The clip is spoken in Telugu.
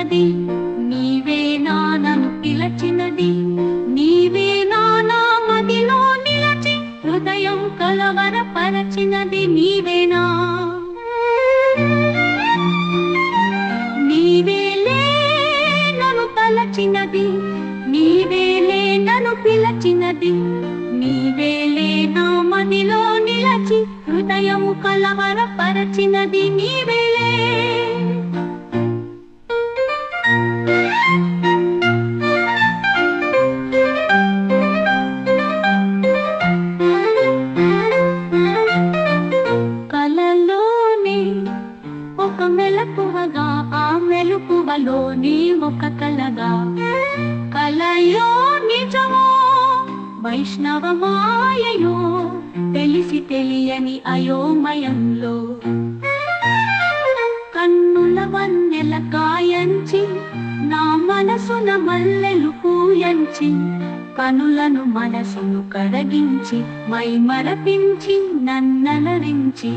పరచినది నీవేనా నన్ను పిలచినది నీవేనా నా మదిలో నిలచి హృదయం కలవరపరచినది నీవేనా నీవేలే నన్ను తలచినది నీవేలే నన్ను పిలచినది నీవేలే నా మదిలో నిలచి హృదయము కలవరపరచినది నీవేలే కలలోనే ఒక మెలకువగా ఆ మెలకువలోని ఒక కలగా కలయో నిజమో వైష్ణవ మాయయో తెలిసి తెలియని అయోమయంలో కన్నుల వన్నెల కాయంచి నా మనసున మల్లెలు పూయంచి కనులను మనసును కరగించి మై మరపించి నన్నలరించి